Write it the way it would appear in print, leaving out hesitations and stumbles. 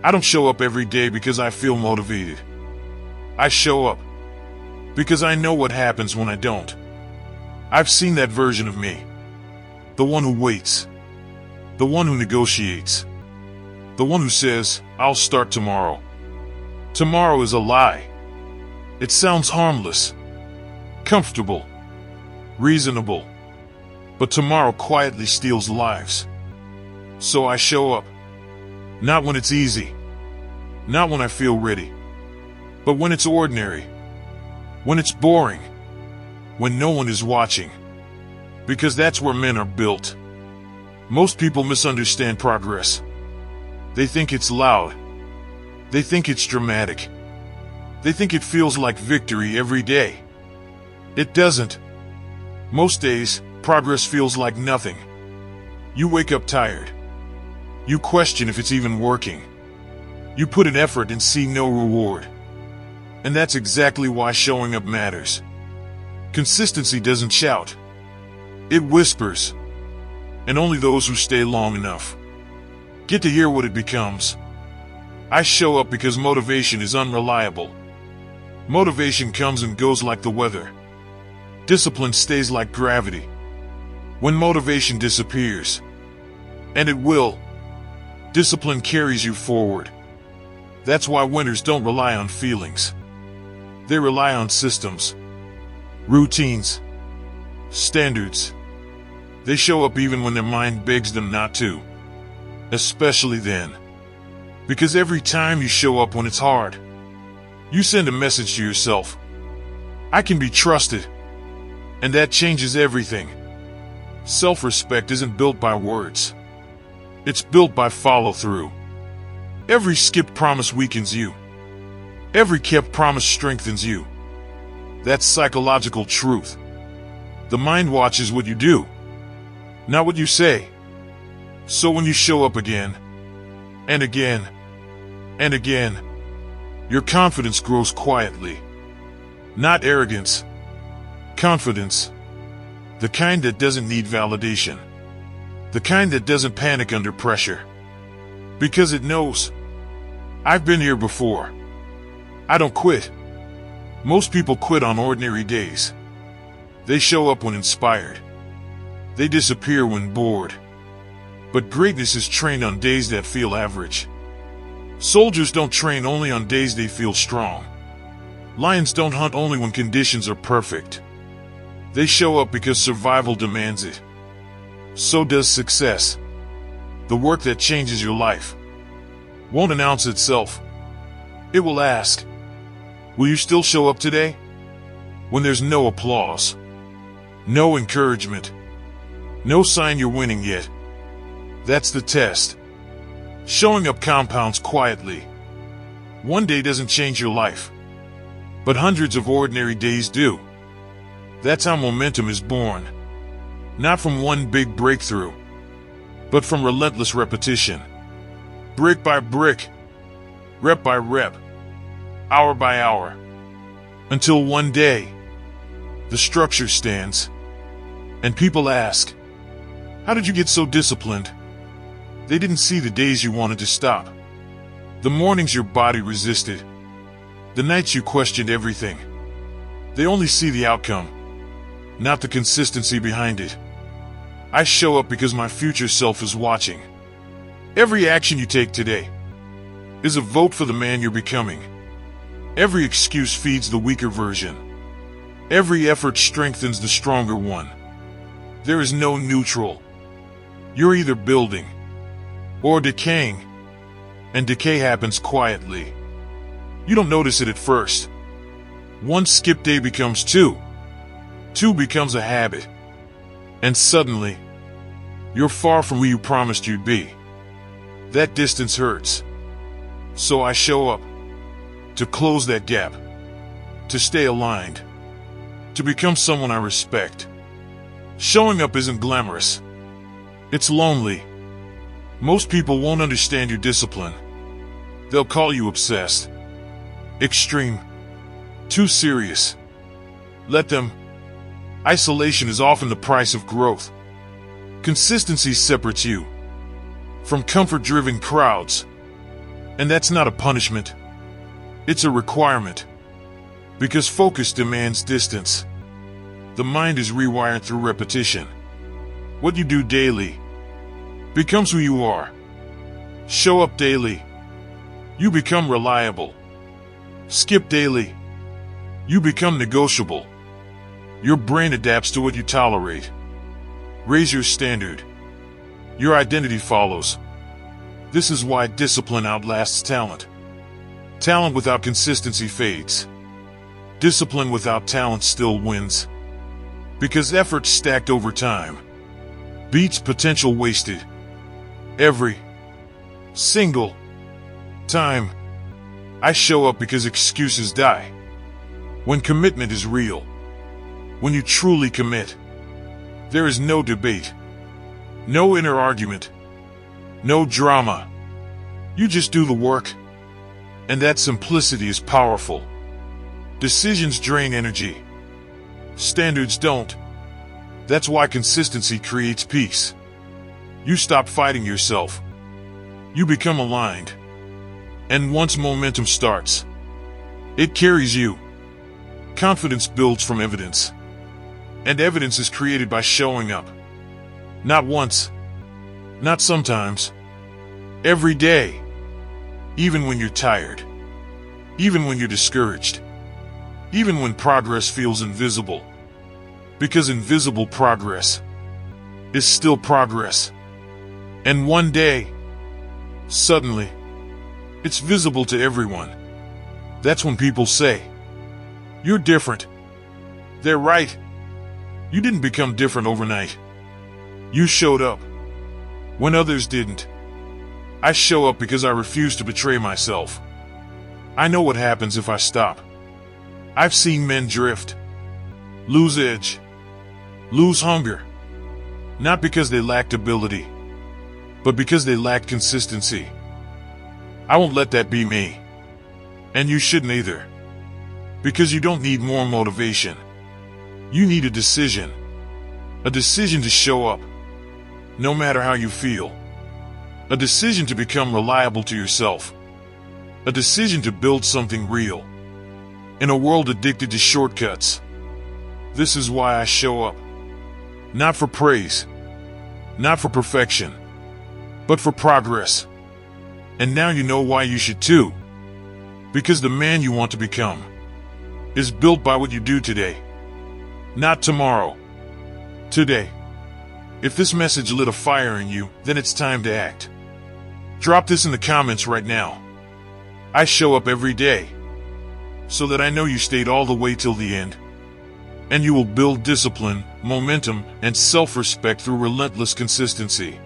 I don't show up every day because I feel motivated. I show up because I know what happens when I don't. I've seen that version of me. The one who waits. The one who negotiates. The one who says, I'll start tomorrow. Tomorrow is a lie. It sounds harmless, comfortable, reasonable. But tomorrow quietly steals lives. So I show up. Not when it's easy. Not when I feel ready. But when it's ordinary. When it's boring. When no one is watching. Because that's where men are built. Most people misunderstand progress. They think it's loud. They think it's dramatic. They think it feels like victory every day. It doesn't. Most days, progress feels like nothing. You wake up tired. You question if it's even working. You put in effort and see no reward. And that's exactly why showing up matters. Consistency doesn't shout. It whispers. And only those who stay long enough get to hear what it becomes. I show up because motivation is unreliable. Motivation comes and goes like the weather. Discipline stays like gravity. When motivation disappears, and it will, discipline carries you forward. That's why winners don't rely on feelings. They rely on systems, routines, standards. They show up even when their mind begs them not to. Especially then. Because every time you show up when it's hard, you send a message to yourself. I can be trusted. And that changes everything. Self-respect isn't built by words. It's built by follow-through. Every skipped promise weakens you. Every kept promise strengthens you. That's psychological truth. The mind watches what you do, not what you say. So when you show up again, and again, and again, your confidence grows quietly. Not arrogance. Confidence. The kind that doesn't need validation. The kind that doesn't panic under pressure. Because it knows. I've been here before. I don't quit. Most people quit on ordinary days. They show up when inspired. They disappear when bored. But greatness is trained on days that feel average. Soldiers don't train only on days they feel strong. Lions don't hunt only when conditions are perfect. They show up because survival demands it. So does success. The work that changes your life won't announce itself. It will ask, will you still show up today? When there's no applause, no encouragement, no sign you're winning yet. That's the test. Showing up compounds quietly. One day doesn't change your life, but hundreds of ordinary days do. That's how momentum is born. Not from one big breakthrough, but from relentless repetition. Brick by brick, rep by rep, hour by hour. Until one day, the structure stands, and people ask, how did you get so disciplined? They didn't see the days you wanted to stop, the mornings your body resisted, the nights you questioned everything. They only see the outcome, not the consistency behind it. I show up because my future self is watching. Every action you take today is a vote for the man you're becoming. Every excuse feeds the weaker version. Every effort strengthens the stronger one. There is no neutral. You're either building or decaying, and decay happens quietly. You don't notice it at first. One skipped day becomes two. Two becomes a habit. And suddenly, you're far from where you promised you'd be. That distance hurts. So I show up to close that gap, to stay aligned, to become someone I respect. Showing up isn't glamorous. It's lonely. Most people won't understand your discipline. They'll call you obsessed, extreme, too serious. Let them. Isolation is often the price of growth. Consistency separates you from comfort-driven crowds. And that's not a punishment. It's a requirement. Because focus demands distance. The mind is rewired through repetition. What you do daily becomes who you are. Show up daily. You become reliable. Skip daily. You become negotiable. Your brain adapts to what you tolerate. Raise your standard. Your identity follows. This is why discipline outlasts talent. Talent without consistency fades. Discipline without talent still wins. Because effort stacked over time beats potential wasted. Every single time I show up because excuses die. When commitment is real, when you truly commit, there is no debate, no inner argument, no drama. You just do the work. And that simplicity is powerful. Decisions drain energy. Standards don't. That's why consistency creates peace. You stop fighting yourself. You become aligned. And once momentum starts, it carries you. Confidence builds from evidence. And evidence is created by showing up. Not once. Not sometimes. Every day. Even when you're tired. Even when you're discouraged. Even when progress feels invisible. Because invisible progress is still progress. And one day, suddenly, it's visible to everyone. That's when people say, "You're different." They're right. You didn't become different overnight. You showed up when others didn't. I show up because I refuse to betray myself. I know what happens if I stop. I've seen men drift, lose edge, lose hunger. Not because they lacked ability, but because they lacked consistency. I won't let that be me. And you shouldn't either. Because you don't need more motivation. You need a decision. A decision to show up, no matter how you feel. A decision to become reliable to yourself. A decision to build something real. In a world addicted to shortcuts, this is why I show up. Not for praise, not for perfection, but for progress. And now you know why you should too. Because the man you want to become is built by what you do today, not tomorrow. Today. If this message lit a fire in you, then it's time to act. Drop this in the comments right now. I show up every day, so that I know you stayed all the way till the end. And you will build discipline, momentum, and self-respect through relentless consistency.